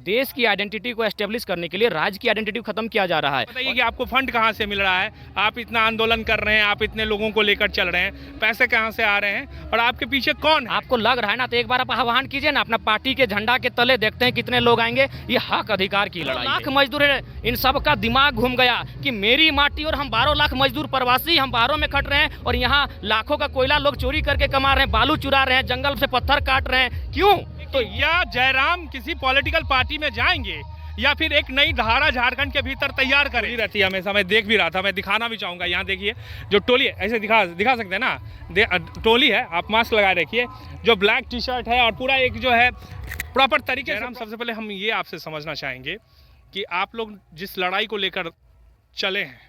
देश की आइडेंटिटी को एस्टेब्लिश करने के लिए राज्य की आइडेंटिटी को खत्म किया जा रहा है। बताइए कि आपको फंड कहाँ से मिल रहा है, आप इतना आंदोलन कर रहे हैं, आप इतने लोगों को लेकर चल रहे हैं, पैसे कहाँ से आ रहे हैं और आपके पीछे कौन है? आपको लग रहा है ना, तो एक बार आप आह्वान कीजिए ना, अपना पार्टी के झंडा के तले देखते हैं कितने लोग आएंगे। ये हक अधिकार की लड़ाई है। लाख मजदूर है, इन सब का दिमाग घूम गया कि मेरी माटी और हम 12 लाख मजदूर प्रवासी हम बाहरों में खट रहे हैं और यहाँ लाखों का कोयला लोग चोरी करके कमा रहे हैं, बालू चुरा रहे हैं, जंगल से पत्थर काट रहे हैं। क्यों? तो या जयराम किसी पॉलिटिकल पार्टी में जाएंगे या फिर एक नई धारा झारखंड के भीतर तैयार करी रहती है हमेशा। मैं देख भी रहा था, मैं दिखाना भी चाहूँगा। यहाँ देखिए जो टोली है, ऐसे दिखा सकते हैं ना, टोली है, आप मास्क लगाए रखिए, जो ब्लैक टी शर्ट है और पूरा एक जो है प्रॉपर तरीके से। सबसे पहले हम ये आपसे समझना चाहेंगे कि आप लोग जिस लड़ाई को लेकर चले हैं,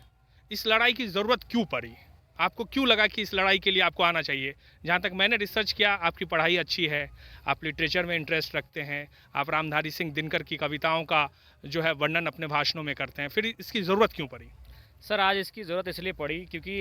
इस लड़ाई की ज़रूरत क्यों पड़ी? आपको क्यों लगा कि इस लड़ाई के लिए आपको आना चाहिए? जहाँ तक मैंने रिसर्च किया, आपकी पढ़ाई अच्छी है, आप लिटरेचर में इंटरेस्ट रखते हैं, आप रामधारी सिंह दिनकर की कविताओं का जो है वर्णन अपने भाषणों में करते हैं, फिर इसकी ज़रूरत क्यों पड़ी? सर, आज इसकी ज़रूरत इसलिए पड़ी क्योंकि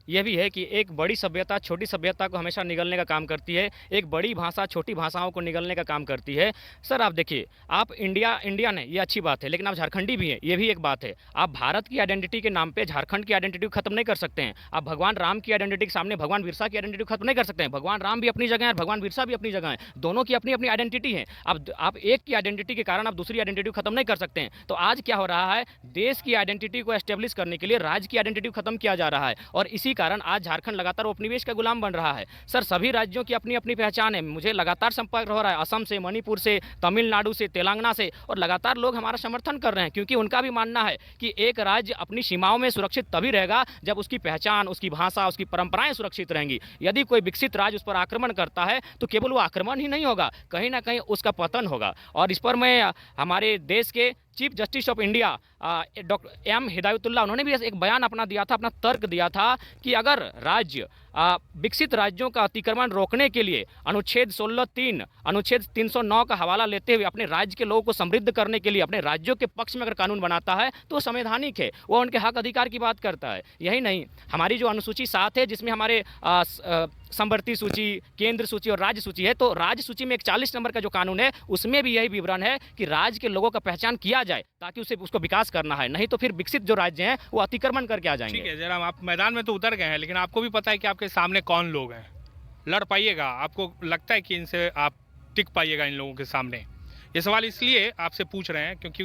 यह भी है कि एक बड़ी सभ्यता छोटी सभ्यता को हमेशा निगलने का काम करती है, एक बड़ी भाषा छोटी भाषाओं को निगलने का काम करती है। सर आप देखिए, आप इंडियन है, ये अच्छी बात है, लेकिन आप झारखंडी भी हैं, ये भी एक बात है। आप भारत की आइडेंटिटी के नाम पे झारखंड की आइडेंटिटी को खत्म नहीं कर सकते हैं। आप भगवान राम की आइडेंटिटी के सामने भगवान बिरसा की आइडेंटिटी को खत्म नहीं कर सकते हैं। भगवान राम भी अपनी जगह है और भगवान बिरसा भी अपनी जगह है, दोनों की अपनी अपनी आइडेंटिटी है। आप एक की आइडेंटिटी के कारण आप दूसरी आइडेंटिटी को खत्म नहीं कर सकते हैं। तो आज क्या हो रहा है, देश की आइडेंटिटी को एस्टेब्लिश करने के लिए राज्य की आइडेंटिटी खत्म किया जा रहा है और इसी कारण आज झारखंड लगातार उपनिवेश का गुलाम बन रहा है। सर, सभी राज्यों की अपनी अपनी पहचान है। मुझे लगातार संपर्क हो रहा है असम से, मणिपुर से, तमिलनाडु से, तेलंगाना से, और लगातार लोग हमारा समर्थन कर रहे हैं क्योंकि उनका भी मानना है कि एक राज्य अपनी सीमाओं में सुरक्षित तभी रहेगा जब उसकी पहचान, उसकी भाषा, उसकी परंपराएं सुरक्षित रहेंगी। यदि कोई विकसित राज्य उस पर आक्रमण करता है तो केवल वो आक्रमण ही नहीं होगा, कहीं ना कहीं उसका पतन होगा। और इस पर मैं हमारे देश के chief justice of India doctor M Hidayatullah, उन्होंने भी एक बयान अपना दिया था, अपना तर्क दिया था कि अगर राज्य विकसित राज्यों का अतिक्रमण रोकने के लिए अनुच्छेद 16(3), अनुच्छेद 309 का हवाला लेते हुए अपने राज्य के लोगों को समृद्ध करने के लिए अपने राज्यों के पक्ष में अगर कानून बनाता है तो वो संवैधानिक है, वो उनके हक अधिकार की बात करता है। यही नहीं, हमारी जो अनुसूची 7 है जिसमें हमारे समवर्ती सूची, केंद्र सूची और राज्य सूची है, तो राज्य सूची में एक 40 नंबर का जो कानून है उसमें भी यही विवरण है कि राज्य के लोगों का पहचान किया जाए ताकि उसको विकास करना है, नहीं तो फिर विकसित जो राज्य हैं वो अतिक्रमण करके आ जाएंगे। ठीक है जयराम, आप मैदान में तो उतर गए हैं, लेकिन आपको भी पता है कि आपके सामने कौन लोग हैं। लड़ पाइएगा? आपको लगता है कि इनसे आप टिक पाइएगा इन लोगों के सामने? ये सवाल इसलिए आपसे पूछ रहे हैं क्योंकि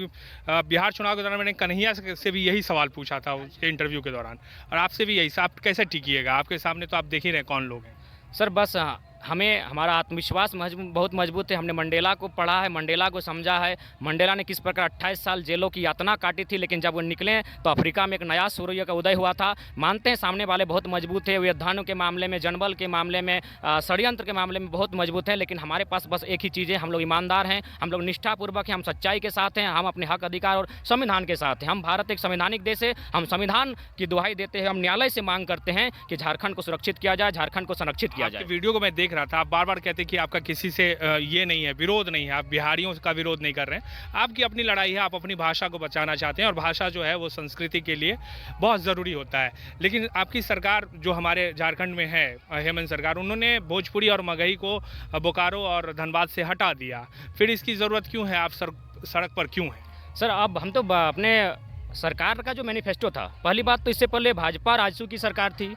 बिहार चुनाव के दौरान मैंने कन्हैया से भी यही सवाल पूछा था उसके इंटरव्यू के दौरान, और आपसे भी यही, आप कैसे टिकिएगा? आपके सामने तो आप देख ही रहे हैं कौन लोग हैं। सर बस हमारा आत्मविश्वास बहुत मजबूत है। हमने मंडेला को पढ़ा है, मंडेला को समझा है। मंडेला ने किस प्रकार 28 साल जेलों की यातना काटी थी, लेकिन जब वो निकले तो अफ्रीका में एक नया सूर्य का उदय हुआ था। मानते हैं सामने वाले बहुत मजबूत है, युद्धानों के मामले में, जनबल के मामले में, षड्यंत्र के मामले में बहुत मजबूत है, लेकिन हमारे पास बस एक ही चीज़ है, हम लोग ईमानदार हैं, हम लोग निष्ठापूर्वक हैं, हम सच्चाई के साथ हैं, हम अपने हक अधिकार और संविधान के साथ हैं। हम भारत एक संवैधानिक देश है, हम संविधान की दुहाई देते हैं, हम न्यायालय से मांग करते हैं कि झारखंड को सुरक्षित किया जाए, झारखंड को संरक्षित किया जाए। वीडियो को मैं देख रहा था, आप बार बार कहते हैं कि आपका किसी से ये नहीं है, विरोध नहीं है, आप बिहारियों का विरोध नहीं कर रहे हैं, आपकी अपनी लड़ाई है, आप अपनी भाषा को बचाना चाहते हैं और भाषा जो है वो संस्कृति के लिए बहुत ज़रूरी होता है। लेकिन आपकी सरकार जो हमारे झारखंड में है, हेमंत सरकार, उन्होंने भोजपुरी और मगही को बोकारो और धनबाद से हटा दिया, फिर इसकी ज़रूरत क्यों है? आप सड़क पर क्यों हैं? सर अब हम तो अपने सरकार का जो मैनिफेस्टो था, पहली बात तो इससे पहले भाजपा राजसू की सरकार थी,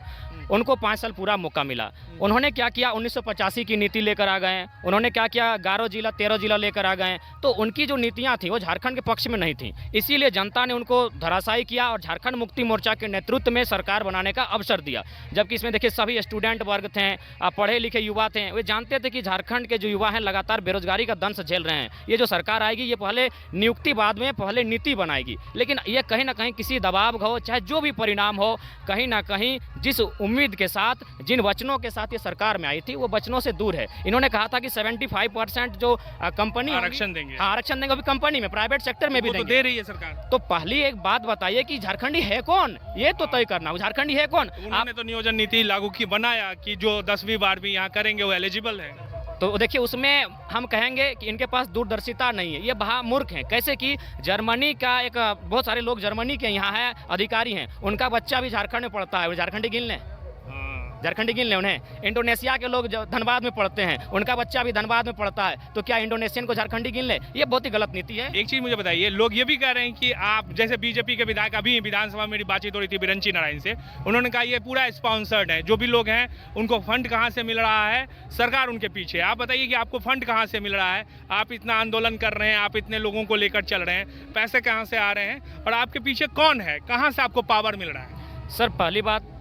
उनको 5 साल पूरा मौका मिला। उन्होंने क्या किया, 1985 की नीति लेकर आ गए। उन्होंने क्या किया, 11 जिला 13 जिला लेकर आ गए। तो उनकी जो नीतियां थी वो झारखंड के पक्ष में नहीं थी, इसीलिए जनता ने उनको धराशायी किया और झारखंड मुक्ति मोर्चा के नेतृत्व में सरकार बनाने का अवसर दिया। जबकि इसमें देखिए सभी स्टूडेंट वर्ग थे, पढ़े लिखे युवा थे, वे जानते थे कि झारखंड के जो युवा हैं लगातार बेरोजगारी का दंश झेल रहे हैं। ये जो सरकार आएगी ये पहले नियुक्ति बाद में पहले नीति बनाएगी, लेकिन ये कहीं ना कहीं किसी दबाव हो, चाहे जो भी परिणाम हो, कहीं ना कहीं जिस उम्मीद के साथ, जिन वचनों के साथ ये सरकार में आई थी वो वचनों से दूर है। इन्होंने कहा था कि 75% जो कंपनी आरक्षण देंगे, आरक्षण देंगे, अभी कंपनी में, प्राइवेट सेक्टर में भी देंगे। तो दे रही है सरकार। तो पहली एक बात बताइए कि झारखंडी है कौन, ये तो तय करना हो, झारखंडी है कौन। उन्होंने तो नियोजन नीति लागू की, बनाया कि जो 10वीं 12वीं यहाँ करेंगे वो एलिजिबल है। तो देखिए उसमें हम कहेंगे कि इनके पास दूरदर्शिता नहीं है, ये मूर्ख हैं। कैसे कि जर्मनी का एक, बहुत सारे लोग जर्मनी के यहाँ हैं, अधिकारी हैं, उनका बच्चा भी झारखंड में पढ़ता है, वो झारखंडी गिन लें। झारखंडी गिन ले उन्हें। इंडोनेशिया के लोग जो धनबाद में पढ़ते हैं, उनका बच्चा भी धनबाद में पढ़ता है, तो क्या इंडोनेशियन को झारखंडी गिन ले? ये बहुत ही गलत नीति है। एक चीज मुझे बताइए, लोग ये भी कह रहे हैं कि आप जैसे बीजेपी के विधायक, अभी विधानसभा में मेरी बातचीत हो रही थी बिरंची नारायण से, उन्होंने कहा ये पूरा स्पॉन्सर्ड है, जो भी लोग हैं उनको फंड कहाँ से मिल रहा है, सरकार उनके पीछे। आप बताइए कि आपको फंड कहाँ से मिल रहा है, आप इतना आंदोलन कर रहे हैं, आप इतने लोगों को लेकर चल रहे हैं, पैसे कहाँ से आ रहे हैं और आपके पीछे कौन है, कहाँ से आपको पावर मिल रहा है? सर पहली बात,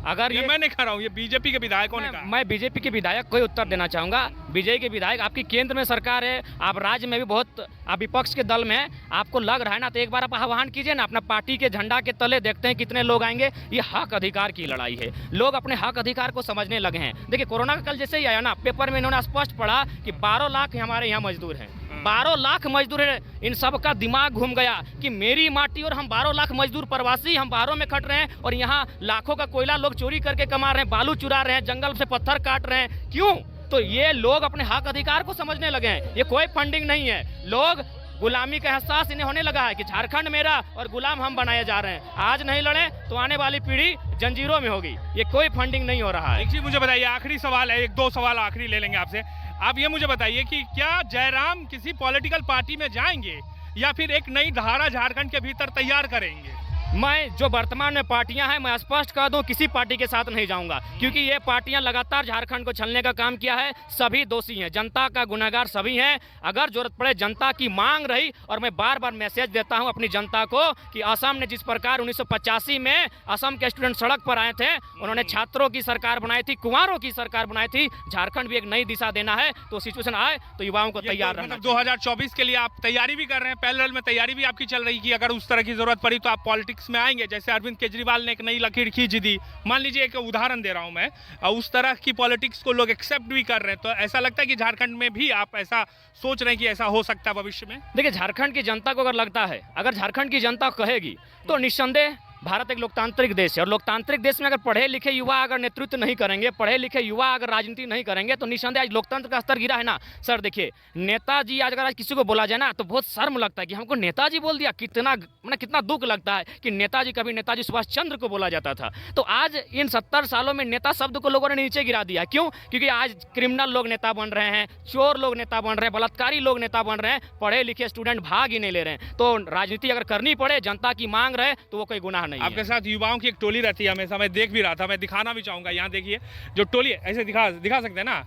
अगर ये मैं नहीं कह रहा हूँ, ये बीजेपी के विधायकों ने कहा। मैं बीजेपी के विधायक को ही उत्तर देना चाहूँगा। बीजेपी के विधायक, आपकी केंद्र में सरकार है, आप राज्य में भी बहुत, आप विपक्ष के दल में हैं, आपको लग रहा है ना, तो एक बार आप आह्वान कीजिए ना, अपना पार्टी के झंडा के तले देखते हैं कितने लोग आएंगे। ये हक अधिकार की लड़ाई है, लोग अपने हक अधिकार को समझने लगे हैं। देखिए कोरोना का कल जैसे ही आया ना, पेपर में इन्होंने स्पष्ट पढ़ा कि 12 लाख हमारे यहाँ मजदूर हैं, 12 लाख मजदूर है। इन सब का दिमाग घूम गया कि मेरी माटी और हम 12 लाख मजदूर प्रवासी, हम बाहरों में खट रहे हैं और यहाँ लाखों का कोयला लोग चोरी करके कमा रहे हैं, बालू चुरा रहे हैं, जंगल से पत्थर काट रहे हैं। क्यों? तो ये लोग अपने हक अधिकार को समझने लगे हैं। ये कोई फंडिंग नहीं है, लोग गुलामी का एहसास इन्हें होने लगा है कि झारखंड मेरा और गुलाम हम बनाए जा रहे हैं। आज नहीं लड़े तो आने वाली पीढ़ी जंजीरों में होगी। ये कोई फंडिंग नहीं हो रहा है। एक चीज मुझे बताइए, आखिरी सवाल है, एक दो सवाल आखिरी ले लेंगे आपसे। आप ये मुझे बताइए कि क्या जयराम किसी पॉलिटिकल पार्टी में जाएंगे या फिर एक नई धारा झारखंड के भीतर तैयार करेंगे? मैं जो वर्तमान में पार्टियां हैं, मैं स्पष्ट कर दूं, किसी पार्टी के साथ नहीं जाऊंगा, क्योंकि ये पार्टियां लगातार झारखंड को छलने का काम किया है। सभी दोषी हैं, जनता का गुनहगार सभी हैं। अगर जरूरत पड़े, जनता की मांग रही, और मैं बार बार मैसेज देता हूं अपनी जनता को कि असम ने जिस प्रकार 1985 में असम के स्टूडेंट सड़क पर आए थे, उन्होंने छात्रों की सरकार बनाई थी, कुंवारों की सरकार बनाई थी, झारखंड भी एक नई दिशा देना है। तो सिचुएशन आए तो युवाओं को तैयार रहना। 2024 के लिए आप तैयारी भी कर रहे हैं, पैरेलल में तैयारी भी आपकी चल रही कि अगर उस तरह की जरूरत पड़ी तो आप पॉलिटिक्स में आएंगे? जैसे अरविंद केजरीवाल ने एक नई लकीर खींच दी, मान लीजिए, एक उदाहरण दे रहा हूं मैं, उस तरह की पॉलिटिक्स को लोग एक्सेप्ट भी कर रहे हैं, तो ऐसा लगता है कि झारखंड में भी आप ऐसा सोच रहे हैं कि ऐसा हो सकता है भविष्य में? देखिए, झारखंड की जनता को अगर लगता है, अगर झारखंड की जनता कहेगी, तो निस्संदेह भारत एक लोकतांत्रिक देश है, और लोकतांत्रिक देश में अगर पढ़े लिखे युवा अगर नेतृत्व नहीं करेंगे, पढ़े लिखे युवा अगर राजनीति नहीं करेंगे, तो निस्संदेह आज लोकतंत्र का स्तर गिरा है ना। सर देखिए, नेताजी आज अगर आज किसी को बोला जाए ना, तो बहुत शर्म लगता है कि हमको नेताजी बोल दिया। कितना दुख लगता है कि नेताजी, कभी नेताजी सुभाष चंद्र को बोला जाता था। तो आज इन 70 सालों में नेता शब्द को लोगों ने नीचे गिरा दिया। क्यों? क्योंकि आज क्रिमिनल लोग नेता बन रहे हैं, चोर लोग नेता बन रहे हैं, बलात्कारी लोग नेता बन रहे हैं, पढ़े लिखे स्टूडेंट भाग ही नहीं ले रहे हैं। तो राजनीति अगर करनी पड़े, जनता की मांग रहे, तो वो कोई गुनाह नहीं है। आपके साथ युवाओं की एक टोली रहती है हमेशा, मैं देख भी रहा था, मैं दिखाना भी चाहूंगा। यहाँ देखिए, जो टोली है, ऐसे दिखा सकते हैं ना,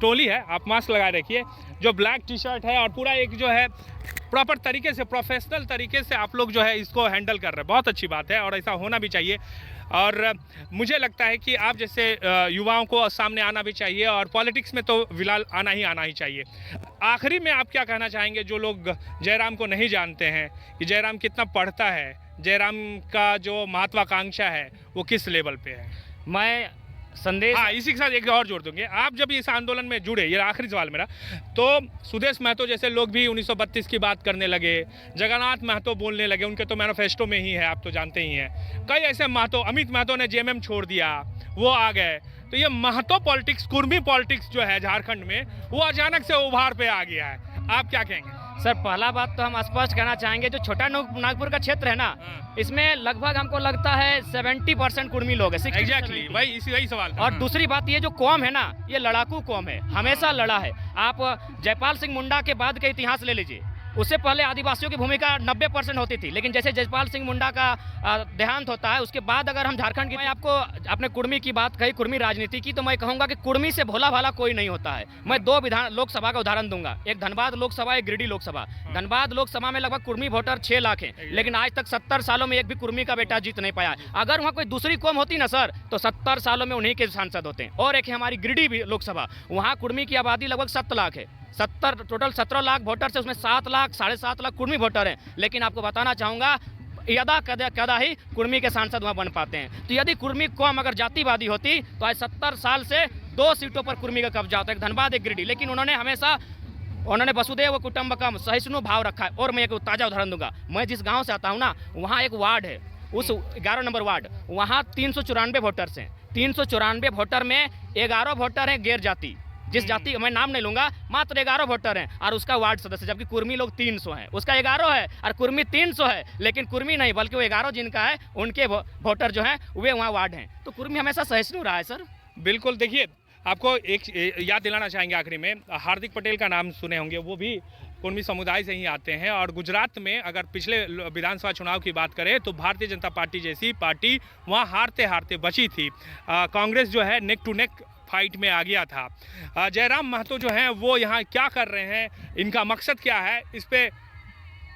टोली है, आप मास्क लगाए रखिए, जो ब्लैक टी शर्ट है, और पूरा एक जो है प्रॉपर तरीके से, प्रोफेशनल तरीके से आप लोग जो है इसको हैंडल कर रहे हैं। बहुत अच्छी बात है और ऐसा होना भी चाहिए। और मुझे लगता है कि आप जैसे युवाओं को सामने आना भी चाहिए, और पॉलिटिक्स में तो फिलहाल आना ही चाहिए। आखिरी में आप क्या कहना चाहेंगे जो लोग जयराम को नहीं जानते हैं, कि जयराम कितना पढ़ता है, जयराम का जो महत्वाकांक्षा है वो किस लेवल पे है? मैं संदेश, हाँ, इसी के साथ एक और जोड़ दूंगे। आप जब इस आंदोलन में जुड़े, ये आखिरी सवाल मेरा, तो सुदेश महतो जैसे लोग भी 1932 की बात करने लगे, जगन्नाथ महतो बोलने लगे, उनके तो मैनिफेस्टो में ही है, आप तो जानते ही हैं। कई ऐसे महतो, अमित महतो ने जेएमएम छोड़ दिया, वो आ गए। तो ये महतो पॉलिटिक्स, कुर्मी पॉलिटिक्स जो है झारखंड में, वो अचानक से उभार पे आ गया है। आप क्या कहेंगे? सर पहला बात तो हम स्पष्ट कहना चाहेंगे, जो छोटा नागपुर का क्षेत्र है ना, इसमें लगभग हमको लगता है 70% कुर्मी लोग हैं। एग्जैक्टली, वही सवाल था। और दूसरी बात, ये जो कौम है ना, ये लड़ाकू कौम है, हमेशा लड़ा है। आप जयपाल सिंह मुंडा के बाद का इतिहास ले लीजिए, उससे पहले आदिवासियों की भूमिका 90% होती थी, लेकिन जैसे जयपाल सिंह मुंडा का देहांत होता है, उसके बाद अगर हम झारखंड की, मैं आपको अपने कुर्मी की बात कही, कुर्मी राजनीति की, तो मैं कहूँगा कि कुर्मी से भोला भाला कोई नहीं होता है। मैं 2 लोकसभा का उदाहरण दूंगा, एक धनबाद लोकसभा, एक गिरिडीह लोकसभा। धनबाद लोकसभा में लगभग कुर्मी वोटर 6 लाख हैं, लेकिन आज तक 70 सालों में एक भी कुर्मी का बेटा जीत नहीं पाया। अगर वहाँ कोई दूसरी कौम होती ना सर, तो 70 सालों में उन्हीं के सांसद होते हैं। और एक है हमारी गिरिडीह लोकसभा, वहाँ कुर्मी की आबादी लगभग 7 लाख है, टोटल 17 लाख वोटर से उसमें 7 लाख, 7.5 लाख कुर्मी वोटर हैं। लेकिन आपको बताना चाहूँगा, यदा कदा ही कुर्मी के सांसद वहाँ बन पाते हैं। तो यदि कुर्मी कौम अगर जातिवादी होती, तो आज 70 साल से 2 सीटों पर कुर्मी का कब्जा होता है, एक धनबाद, एक गिरिडीह। लेकिन उन्होंने वसुदेव कुटुंबकम, सहिष्णु भाव रखा है। और मैं एक ताज़ा उदाहरण दूंगा, मैं जिस गाँव से आता हूँ ना, वहाँ एक वार्ड है, उस 11 नंबर वार्ड, वहाँ 394 वोटर्स हैं। 394 वोटर में 11 वोटर हैं गैर जाति, जिस जाति मैं नाम नहीं लूंगा, मात्र 11 वोटर हैं और उसका वार्ड सदस्य, जबकि कुर्मी लोग 300 हैं, उसका 11 है और कुर्मी 300 है, लेकिन कुर्मी नहीं बल्कि वो 11 जिनका है उनके वोटर जो हैं वे वहाँ वार्ड हैं। तो कुर्मी हमेशा सहिष्णु रहा है सर। बिल्कुल, देखिए आपको एक याद दिलाना चाहेंगे आखिरी में, हार्दिक पटेल का नाम सुने होंगे, वो भी कुर्मी समुदाय से ही आते हैं। और गुजरात में अगर पिछले विधानसभा चुनाव की बात करें तो भारतीय जनता पार्टी जैसी पार्टी वहाँ हारते हारते बची थी। कांग्रेस जो है नेक टू नेक फाइट में आ गया था। जयराम महतो जो हैं वो यहाँ क्या कर रहे हैं, इनका मकसद क्या है, इस पर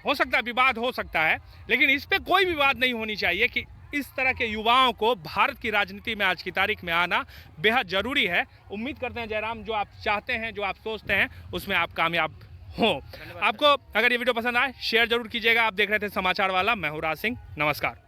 हो सकता है विवाद हो सकता है, लेकिन इस पर कोई विवाद नहीं होनी चाहिए कि इस तरह के युवाओं को भारत की राजनीति में आज की तारीख में आना बेहद ज़रूरी है। उम्मीद करते हैं जयराम, जो आप चाहते हैं, जो आप सोचते हैं, उसमें आप कामयाब हो। आपको अगर ये वीडियो पसंद आए शेयर जरूर कीजिएगा। आप देख रहे थे समाचार वाला, मैं हूं राज सिंह, नमस्कार।